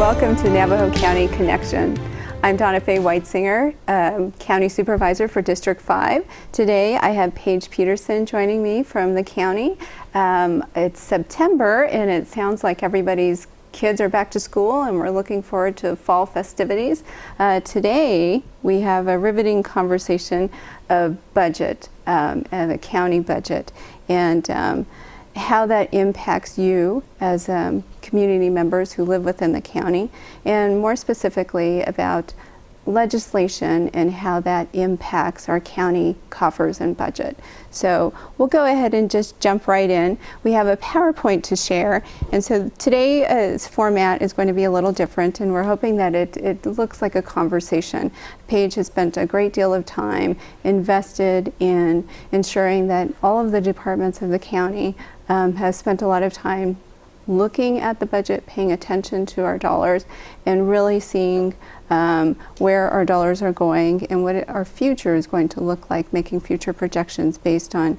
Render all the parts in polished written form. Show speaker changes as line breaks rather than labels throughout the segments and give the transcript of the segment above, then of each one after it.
Welcome to Navajo County Connection. I'm Dawnafe Whitesinger, County Supervisor for District 5. Today I have Paige Peterson joining me from the county. It's September and it sounds like everybody's kids are back to school and we're looking forward to fall festivities. Today we have a riveting conversation of budget, and the county budget, and how that impacts you as community members who live within the county, and more specifically about legislation and how that impacts our county coffers and budget. So we'll go ahead and just jump right in. We have a PowerPoint to share, and so today's format is going to be a little different, and we're hoping that it looks like a conversation. Paige has spent a great deal of time invested in ensuring that all of the departments of the county has spent a lot of time looking at the budget, paying attention to our dollars, and really seeing where our dollars are going and what our future is going to look like, making future projections based on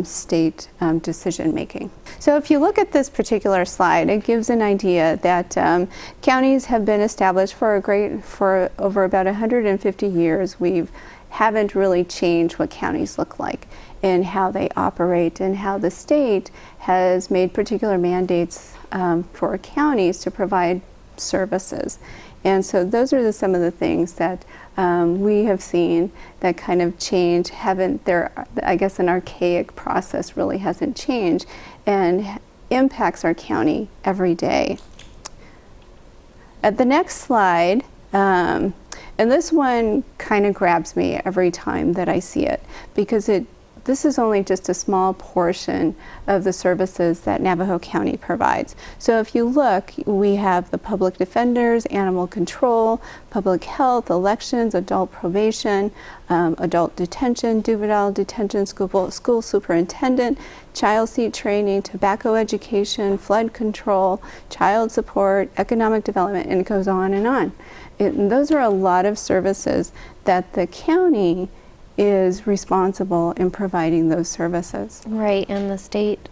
state decision making. So if you look at this particular slide, it gives an idea that counties have been established for over about 150 years. We haven't really changed what counties look like and how they operate, and how the state has made particular mandates for counties to provide services. And so those are some of the things that we have seen that kind of change. I guess an archaic process really hasn't changed and impacts our county every day. At the next slide, and this one kind of grabs me every time that I see it, because this is only just a small portion of the services that Navajo County provides. So if you look, we have the public defenders, animal control, public health, elections, adult probation, adult detention, juvenile detention, school superintendent, child seat training, tobacco education, flood control, child support, economic development, and it goes on and on. And those are a lot of services that the county is responsible in providing those services.
Right, and the state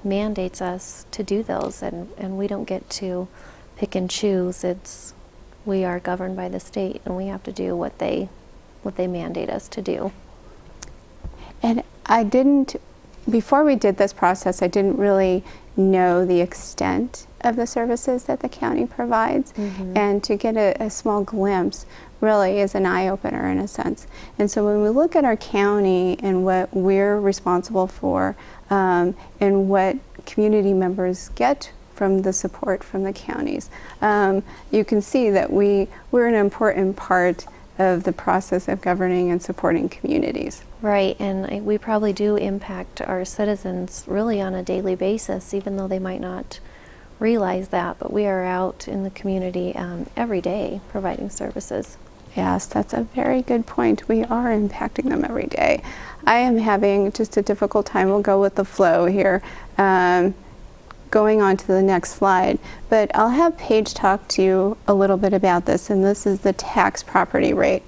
mandates us to do those, and we don't get to pick and choose. We are governed by the state, and we have to do what they mandate us to do.
And before we did this process, I didn't really know the extent of the services that the county provides, and to get a small glimpse really is an eye-opener in a sense. And so when we look at our county and what we're responsible for, and what community members get from the support from the counties, you can see that we're an important part of the process of governing and supporting communities.
Right, and we probably do impact our citizens really on a daily basis, even though they might not realize that, but we are out in the community every day providing services.
Yes, that's a very good point. We are impacting them every day. I am having just a difficult time. We'll go with the flow here. Going on to the next slide, but I'll have Paige talk to you a little bit about this, and this is the tax property rate.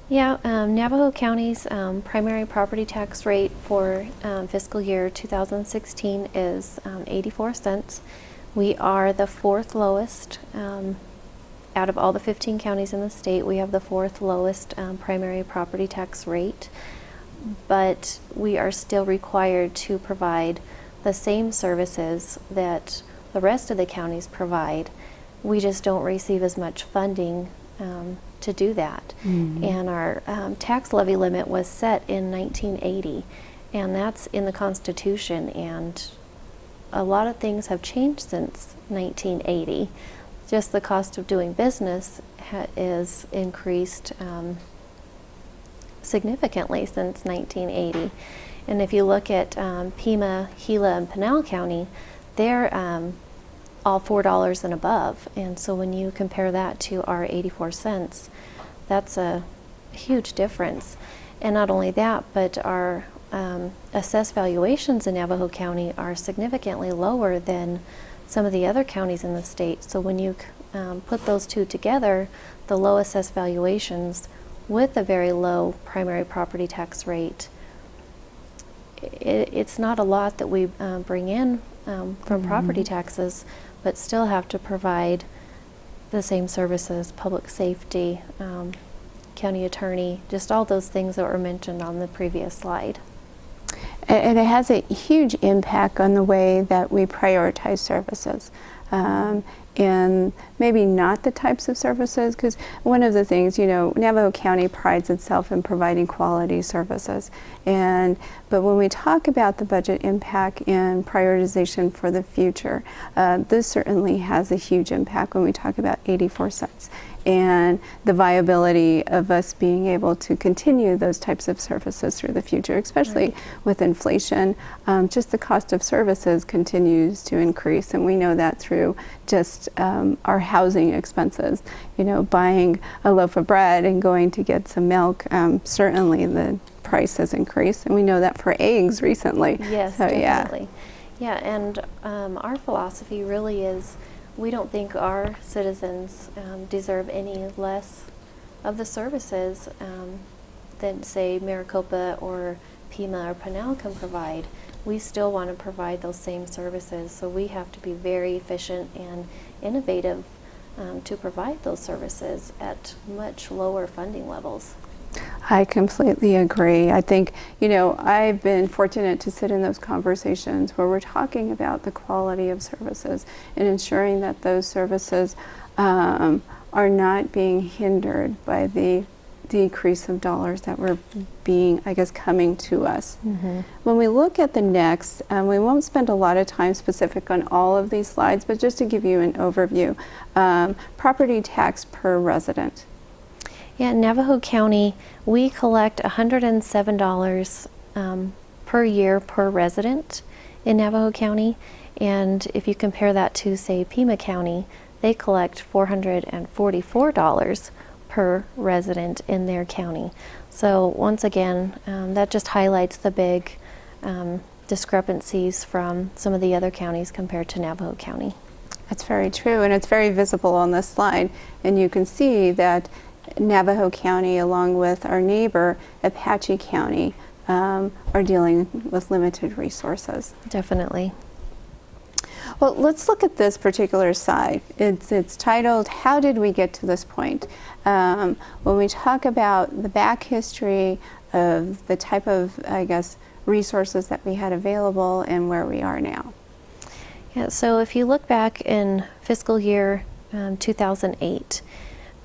Yeah, Navajo County's primary property tax rate for fiscal year 2016 is 84 cents. We are the fourth lowest out of all the 15 counties in the state. We have the fourth lowest primary property tax rate, but we are still required to provide the same services that the rest of the counties provide. We just don't receive as much funding to do that. And our tax levy limit was set in 1980, and that's in the Constitution, and a lot of things have changed since 1980. Just the cost of doing business is increased significantly since 1980. And if you look at Pima, Gila, and Pinal County, they're all $4 and above. And so when you compare that to our 84 cents, that's a huge difference. And not only that, but our assessed valuations in Navajo County are significantly lower than some of the other counties in the state. So when you put those two together, the low assessed valuations with a very low primary property tax rate, it's not a lot that we bring in from property taxes, but still have to provide the same services, public safety, county attorney, just all those things that were mentioned on the previous slide.
And it has a huge impact on the way that we prioritize services. And maybe not the types of services, because one of the things, Navajo County prides itself in providing quality services. But when we talk about the budget impact and prioritization for the future, this certainly has a huge impact when we talk about 84 cents and the viability of us being able to continue those types of services through the future, especially with inflation. Just the cost of services continues to increase, and we know that through just our housing expenses. Buying a loaf of bread and going to get some milk, certainly the price has increased, and we know that for eggs recently.
Yes,
so,
definitely. Yeah, and our philosophy really is we don't think our citizens deserve any less of the services than, say, Maricopa or Pima or Pinal can provide. We still want to provide those same services, so we have to be very efficient and innovative to provide those services at much lower funding levels.
I completely agree. I think, I've been fortunate to sit in those conversations where we're talking about the quality of services and ensuring that those services are not being hindered by the decrease of dollars that were being, coming to us. Mm-hmm. When we look at the next, we won't spend a lot of time specific on all of these slides, but just to give you an overview, property tax per resident.
Yeah, in Navajo County, we collect $107 per year per resident in Navajo County. And if you compare that to, say, Pima County, they collect $444 per resident in their county. So once again, that just highlights the big discrepancies from some of the other counties compared to Navajo County.
That's very true, and it's very visible on this slide. And you can see that Navajo County, along with our neighbor Apache County, are dealing with limited resources.
Definitely.
Well, let's look at this particular slide. It's titled, How Did We Get to This Point? When we talk about the back history of the type of, resources that we had available and where we are now.
Yeah, so if you look back in fiscal year 2008,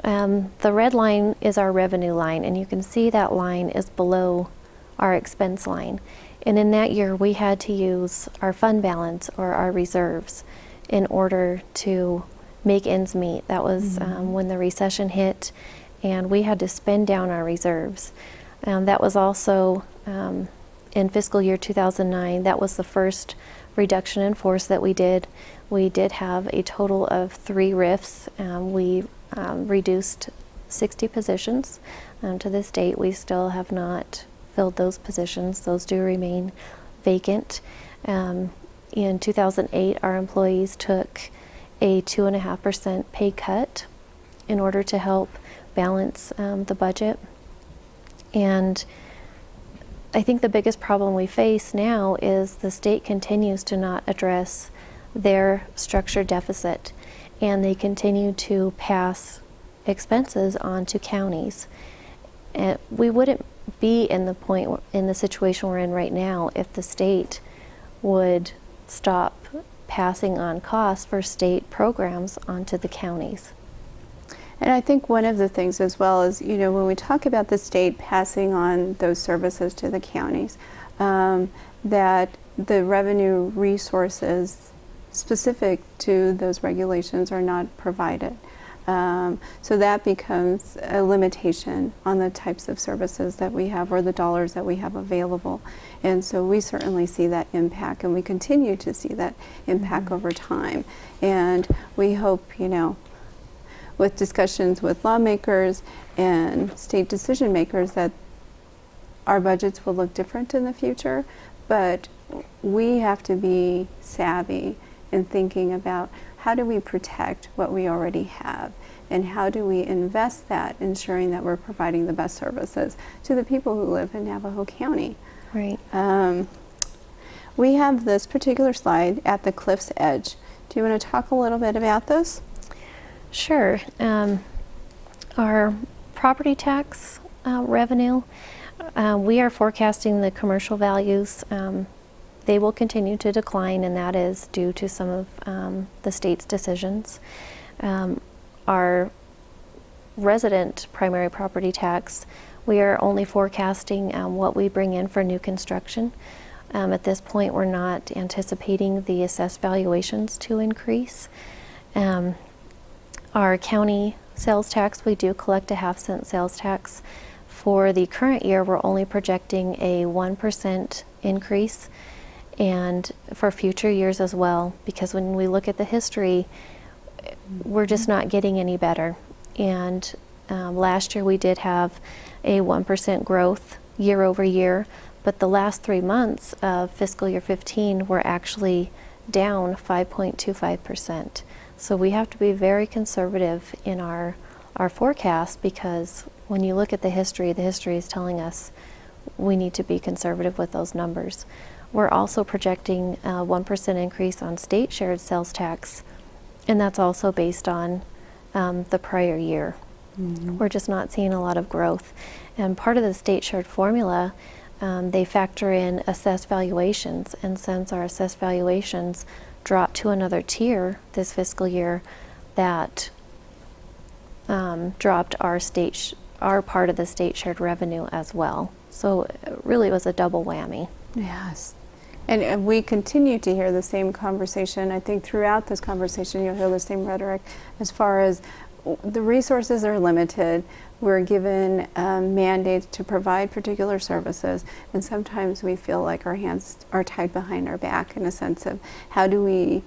the red line is our revenue line, and you can see that line is below our expense line. And in that year, we had to use our fund balance or our reserves in order to make ends meet. That was when the recession hit, and we had to spend down our reserves. That was also in fiscal year 2009. That was the first reduction in force that we did. We did have a total of 3 RIFs. We reduced 60 positions. To this date, we still have not filled those positions. Those do remain vacant. In 2008, our employees took a 2.5% pay cut in order to help balance the budget. And I think the biggest problem we face now is the state continues to not address their structured deficit, and they continue to pass expenses on to counties. And we wouldn't be in the situation we're in right now if the state would stop passing on costs for state programs onto the counties.
And I think one of the things as well is, when we talk about the state passing on those services to the counties, that the revenue resources specific to those regulations are not provided. So that becomes a limitation on the types of services that we have or the dollars that we have available. And so we certainly see that impact, and we continue to see that impact over time. And we hope, with discussions with lawmakers and state decision makers, that our budgets will look different in the future, but we have to be savvy in thinking about how do we protect what we already have, and how do we invest that, ensuring that we're providing the best services to the people who live in Navajo County.
Right.
We have this particular slide at the cliff's edge. Do you want to talk a little bit about this?
Sure. Our property tax revenue, we are forecasting the commercial values. They will continue to decline, and that is due to some of the state's decisions. Our resident primary property tax, we are only forecasting what we bring in for new construction. At this point, we're not anticipating the assessed valuations to increase. Our county sales tax, we do collect a 1/2 cent sales tax. For the current year, we're only projecting a 1% increase, and for future years as well, because when we look at the history, we're just not getting any better. And last year we did have a 1% growth year over year, but the last 3 months of fiscal year 15 were actually down 5.25%. So we have to be very conservative in our forecast, because when you look at the history is telling us we need to be conservative with those numbers. We're also projecting a 1% increase on state shared sales tax, and that's also based on the prior year. Mm-hmm. We're just not seeing a lot of growth. And part of the state shared formula, they factor in assessed valuations, and since our assessed valuations dropped to another tier this fiscal year, that dropped our part of the state shared revenue as well. So really it was a double whammy.
Yes. And we continue to hear the same conversation. I think throughout this conversation you'll hear the same rhetoric as far as the resources are limited. We're given mandates to provide particular services, and sometimes we feel like our hands are tied behind our back in a sense of how do we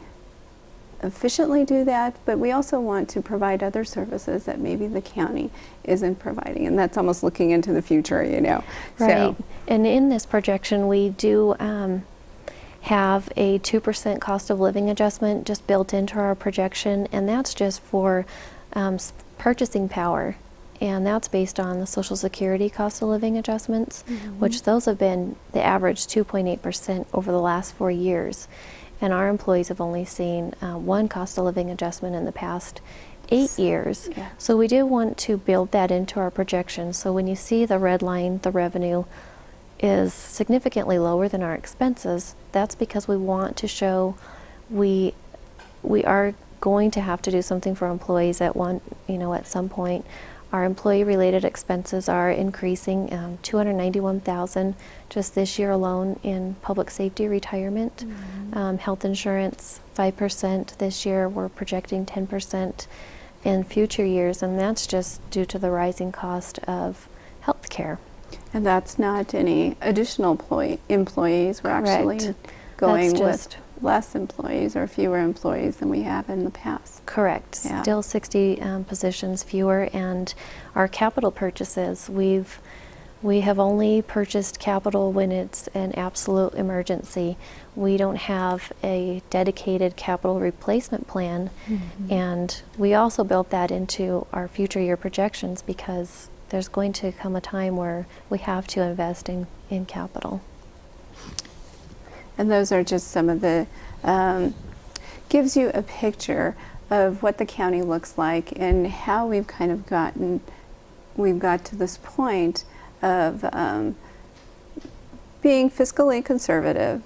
efficiently do that, but we also want to provide other services that maybe the county isn't providing, and that's almost looking into the future, you know.
Right.
So.
And in this projection we do have a 2% cost of living adjustment just built into our projection, and that's just for purchasing power, and that's based on the Social Security cost of living adjustments, mm-hmm. which those have been the average 2.8% over the last 4 years, and our employees have only seen one cost of living adjustment in the past 8 years. Yeah. So we do want to build that into our projections. So when you see the red line, the revenue is significantly lower than our expenses, that's because we want to show we are going to have to do something for employees at some point. Our employee-related expenses are increasing, $291,000 just this year alone in public safety retirement. Mm-hmm. Health insurance, 5% this year. We're projecting 10% in future years, and that's just due to the rising cost of health care.
And that's not any additional employees. We're
Correct.
Actually going with less employees or fewer employees than we have in the past.
Correct. Yeah. Still 60 positions fewer, and our capital purchases, we have only purchased capital when it's an absolute emergency. We don't have a dedicated capital replacement plan, mm-hmm. and we also built that into our future year projections because there's going to come a time where we have to invest in capital.
And those are just some of the, gives you a picture of what the county looks like and how we've kind of got to this point of being fiscally conservative,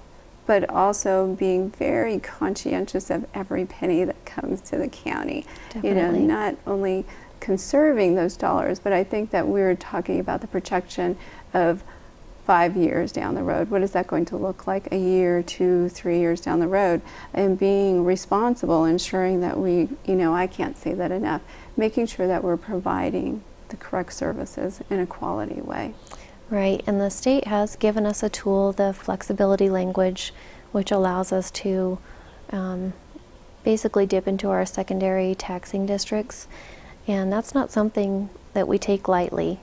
but also being very conscientious of every penny that comes to the county.
Definitely.
Not only conserving those dollars, but I think that we're talking about the projection of 5 years down the road. What is that going to look like a year, 2, 3 years down the road? And being responsible, ensuring that I can't say that enough, making sure that we're providing the correct services in a quality way.
Right, and the state has given us a tool, the flexibility language, which allows us to basically dip into our secondary taxing districts. And that's not something that we take lightly.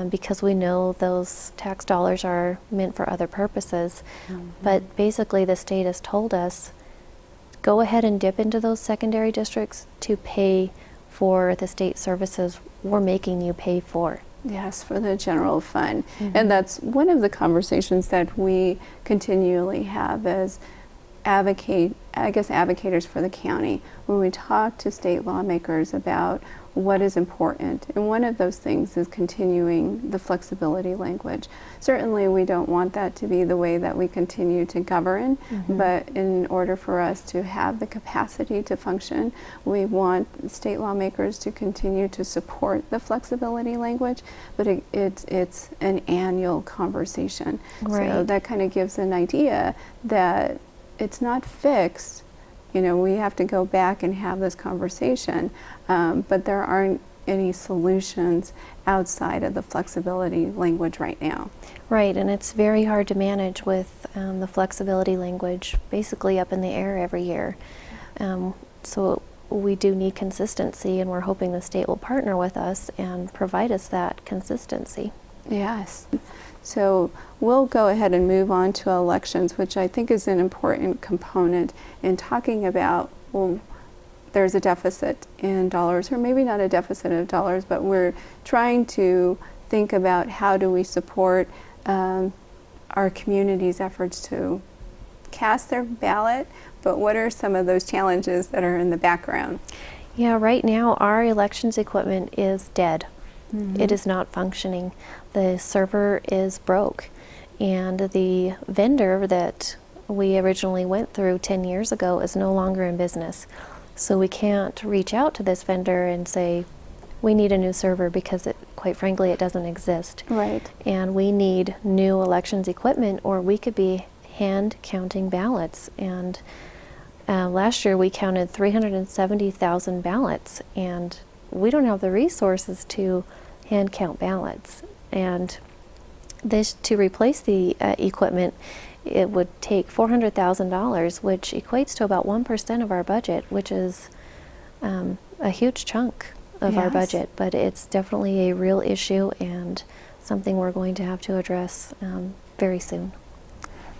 Because we know those tax dollars are meant for other purposes. Mm-hmm. But basically the state has told us, go ahead and dip into those secondary districts to pay for the state services we're making you pay for.
Yes, for the general fund. Mm-hmm. And that's one of the conversations that we continually have is advocators for the county, when we talk to state lawmakers about what is important. And one of those things is continuing the flexibility language. Certainly we don't want that to be the way that we continue to govern, but in order for us to have the capacity to function, we want state lawmakers to continue to support the flexibility language, but it's an annual conversation.
Right.
So that kind of gives an idea that it's not fixed. You know, we have to go back and have this conversation, but there aren't any solutions outside of the flexibility language right now.
Right, and it's very hard to manage with the flexibility language basically up in the air every year. So we do need consistency, and we're hoping the state will partner with us and provide us that consistency.
Yes. So we'll go ahead and move on to elections, which I think is an important component in talking about, well, there's a deficit in dollars, or maybe not a deficit of dollars, but we're trying to think about how do we support our community's efforts to cast their ballot, but what are some of those challenges that are in the background?
Yeah, right now our elections equipment is dead. It is not functioning. The server is broke, and the vendor that we originally went through 10 years ago is no longer in business. So we can't reach out to this vendor and say, we need a new server, because quite frankly, it doesn't exist.
Right.
And we need new elections equipment, or we could be hand counting ballots. And last year we counted 370,000 ballots, and we don't have the resources to hand count ballots. And this, to replace the equipment, it would take $400,000, which equates to about 1% of our budget, which is a huge chunk of our budget. But it's definitely a real issue and something we're going to have to address very soon.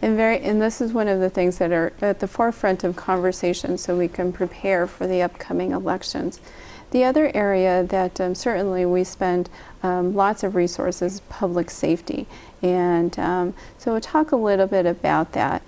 And this is one of the things that are at the forefront of conversation, so we can prepare for the upcoming elections. The other area that certainly we spend lots of resources, public safety. And so we'll talk a little bit about that.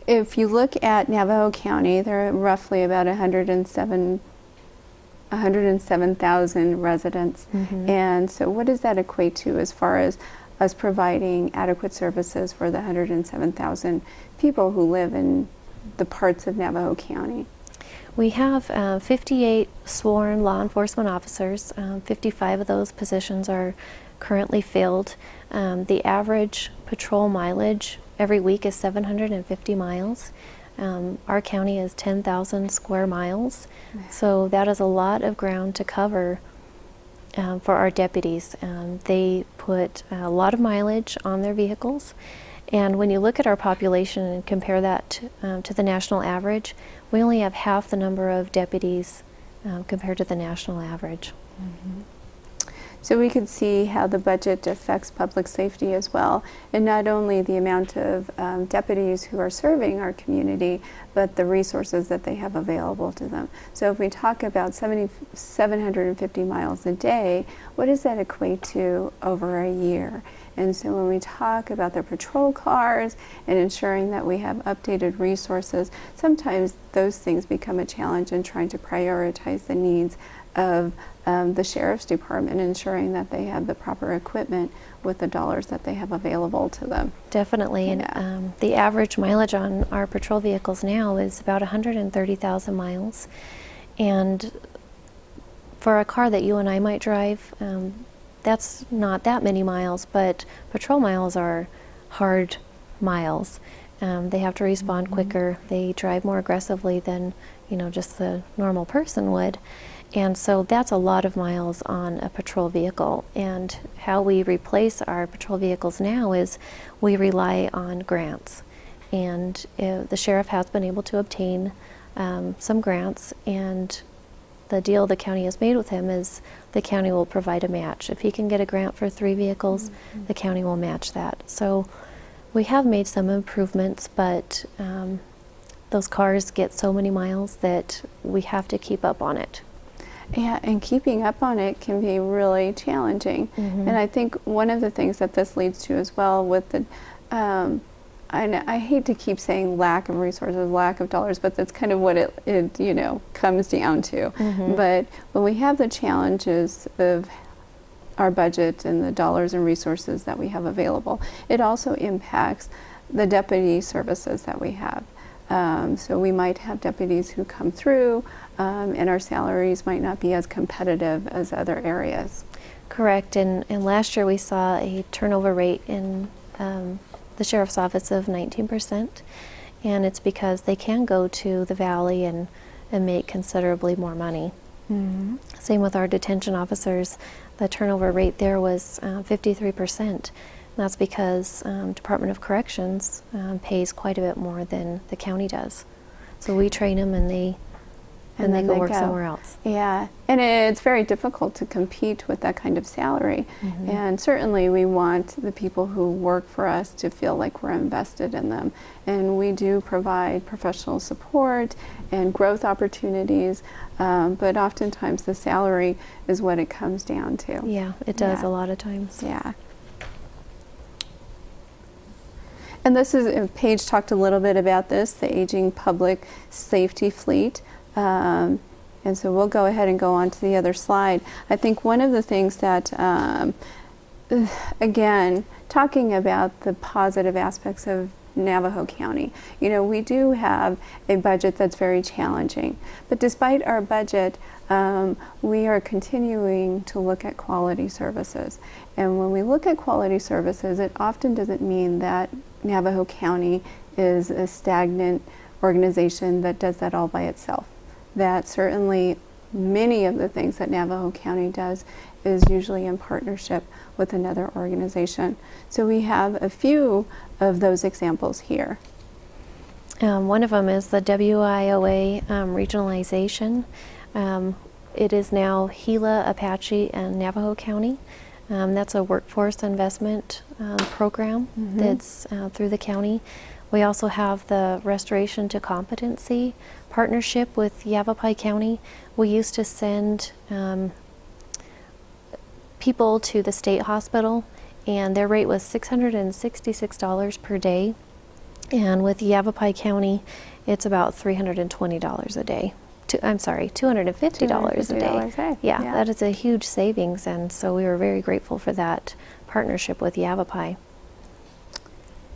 If you look at Navajo County, there are roughly about 107,000 residents. And so what does that equate to as far as us providing adequate services for the 107,000 people who live in the parts of Navajo County?
We have 58 sworn law enforcement officers. 55 of those positions are currently filled. The average patrol mileage every week is 750 miles. Our county is 10,000 square miles, so that is a lot of ground to cover for our deputies. They put a lot of mileage on their vehicles, and when you look at our population and compare that to the national average, we only have half the number of deputies compared to the national average.
So we could see how the budget affects public safety as well, and not only the amount of deputies who are serving our community, but the resources that they have available to them. So if we talk about 750 miles a day, what does that equate to over a year? And so when we talk about their patrol cars and ensuring that we have updated resources, sometimes those things become a challenge in trying to prioritize the needs of the Sheriff's Department, ensuring that they have the proper equipment with the dollars that they have available to them.
Definitely, and the average mileage on our patrol vehicles now is about 130,000 miles. And for a car that you and I might drive, that's not that many miles, but patrol miles are hard miles. They have to respond quicker. They drive more aggressively than, just the normal person would. And so that's a lot of miles on a patrol vehicle. And how we replace our patrol vehicles now is we rely on grants. And the sheriff has been able to obtain some grants, and the deal the county has made with him is the county will provide a match. If he can get a grant for 3 vehicles, the county will match that. So we have made some improvements, but those cars get so many miles that we have to keep up on it.
Yeah, and keeping up on it can be really challenging. And I think one of the things that this leads to as well with the I hate to keep saying lack of resources, lack of dollars, but that's kind of what it you know, comes down to. But when we have the challenges of our budget and the dollars and resources that we have available, it also impacts the deputy services that we have. So we might have deputies who come through, and our salaries might not be as competitive as other areas.
Correct. And last year we saw a turnover rate in the sheriff's office of 19%, and it's because they can go to the valley and make considerably more money. Same with our detention officers. The turnover rate there was 53%. That's because Department of Corrections pays quite a bit more than the county does. So we train them and they go work somewhere else.
Yeah, and it's very difficult to compete with that kind of salary. And certainly we want the people who work for us to feel like we're invested in them. And we do provide professional support and growth opportunities, but oftentimes the salary is what it comes down to.
Yeah, it does a lot of times.
Yeah. And this is, Paige talked a little bit about this, the aging public safety fleet. And so we'll go ahead and go on to the other slide. I think one of the things that, again, talking about the positive aspects of Navajo County, you know, we do have a budget that's very challenging. But despite our budget, we are continuing to look at quality services. And when we look at quality services, it often doesn't mean that Navajo County is a stagnant organization that does that all by itself. That certainly many of the things that Navajo County does is usually in partnership with another organization. So we have a few of those examples here.
One of them is the WIOA regionalization. It is now Gila, Apache, and Navajo County. That's a workforce investment program that's through the county. We also have the Restoration to Competency partnership with Yavapai County. We used to send people to the state hospital, and their rate was $666 per day. And with Yavapai County, it's about $320 a day. $250 a day. Yeah, that is a huge savings, and so we were very grateful for that partnership with Yavapai.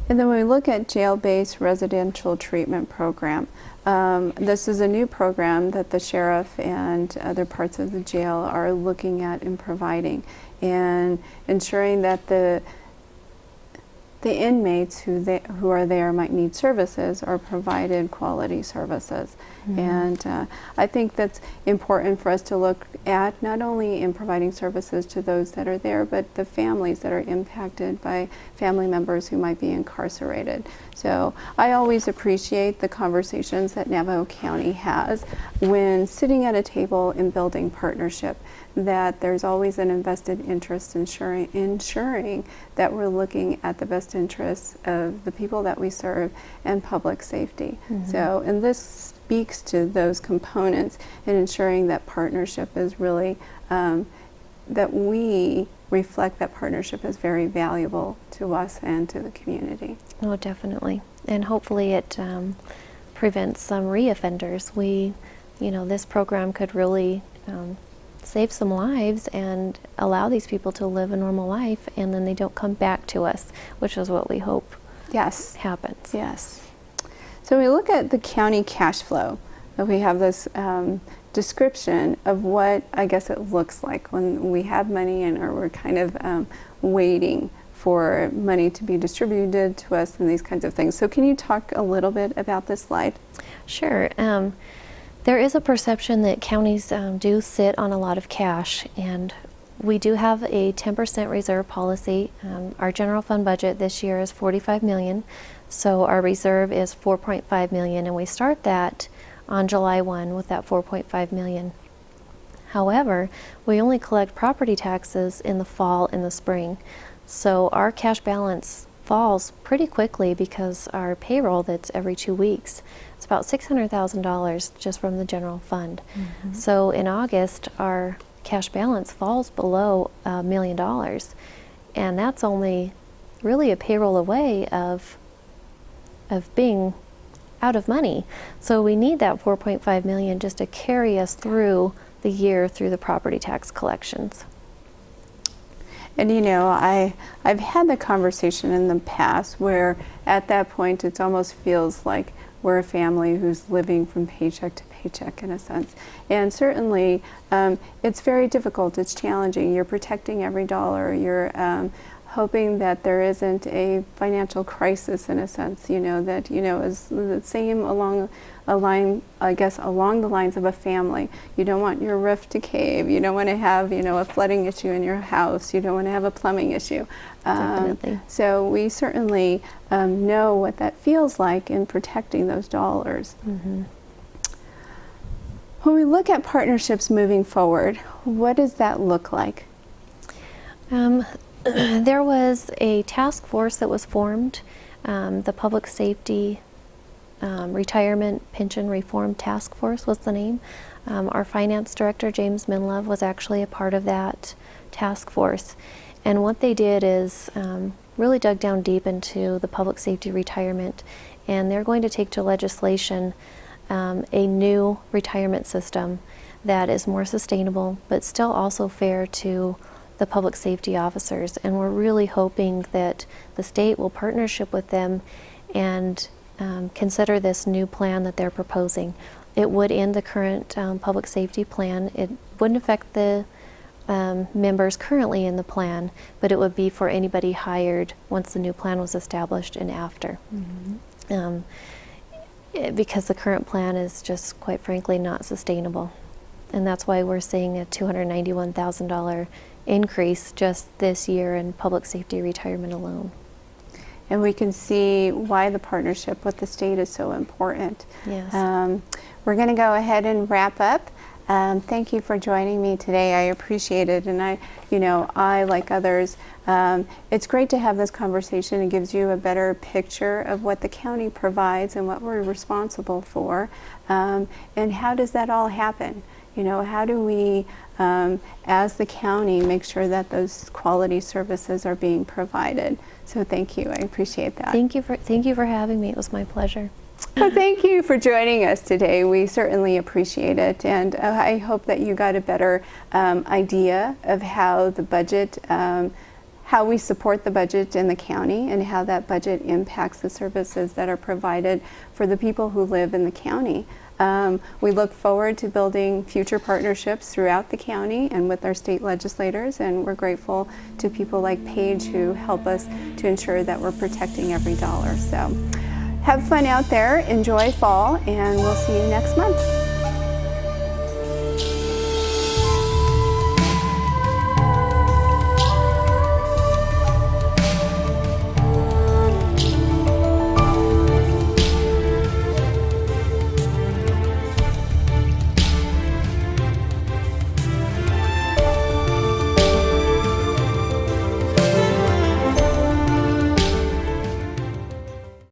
And then when we look at jail-based residential treatment program, this is a new program that the sheriff and other parts of the jail are looking at and providing, and ensuring that the inmates who are there might need services are provided quality services. And I think that's important for us to look at, not only in providing services to those that are there, but the families that are impacted by family members who might be incarcerated. So I always appreciate the conversations that Navajo County has when sitting at a table and building partnership, that there's always an invested interest in ensuring that we're looking at the best interests of the people that we serve and public safety. So, and this speaks to those components in ensuring that partnership is really, that we reflect that partnership is very valuable to us and to the community.
Oh, definitely. And hopefully it prevents some reoffenders. This program could really save some lives and allow these people to live a normal life, and then they don't come back to us, which is what we hope happens.
Yes. So we look at the county cash flow. We have this description of what I guess it looks like when we have money and or we're kind of waiting for money to be distributed to us and these kinds of things. So can you talk a little bit about this slide?
Sure. There is a perception that counties do sit on a lot of cash, and we do have a 10% reserve policy. Our general fund budget this year is $45 million, so our reserve is $4.5 million, and we start that on July 1 with that $4.5 million. However, we only collect property taxes in the fall and the spring, so our cash balance falls pretty quickly because our payroll that's every 2 weeks, it's about $600,000 just from the general fund. So in August, our cash balance falls below $1 million, and that's only really a payroll away of of being out of money. So we need that 4.5 million just to carry us through the year through the property tax collections.
And I've had the conversation in the past where at that point it almost feels like we're a family who's living from paycheck to paycheck in a sense. And certainly it's very difficult, it's challenging. You're protecting every dollar. You're hoping that there isn't a financial crisis in a sense, that, is the same along a line, I guess, along the lines of a family. You don't want your roof to cave. You don't want to have, a flooding issue in your house. You don't want to have a plumbing issue.
Definitely.
So we certainly know what that feels like in protecting those dollars.
Mm-hmm.
When we look at partnerships moving forward, what does that look like?
There was a task force that was formed, the Public Safety Retirement Pension Reform Task Force was the name. Our finance director, James Minlove, was actually a part of that task force. And what they did is really dug down deep into the public safety retirement, and they're going to take to legislation a new retirement system that is more sustainable, but still also fair to the public safety officers. And we're really hoping that the state will partnership with them and consider this new plan that they're proposing. It would end the current public safety plan. It wouldn't affect the members currently in the plan, but it would be for anybody hired once the new plan was established and after. Mm-hmm. Because the current plan is just, quite frankly, not sustainable. And that's why we're seeing a $291,000 increase just this year in public safety retirement alone.
And we can see why the partnership with the state is so important.
Yes.
We're going to go ahead and wrap up. Thank you for joining me today. I appreciate it. And I, like others, it's great to have this conversation. It gives you a better picture of what the county provides and what we're responsible for. And how does that all happen? How do we, as the county, make sure that those quality services are being provided? So thank you. I appreciate that.
Thank you for having me. It was my pleasure.
Well, thank you for joining us today. We certainly appreciate it, and I hope that you got a better idea of how the budget, how we support the budget in the county, and how that budget impacts the services that are provided for the people who live in the county. We look forward to building future partnerships throughout the county and with our state legislators, and we're grateful to people like Paige who help us to ensure that we're protecting every dollar. So have fun out there, enjoy fall, and we'll see you next month.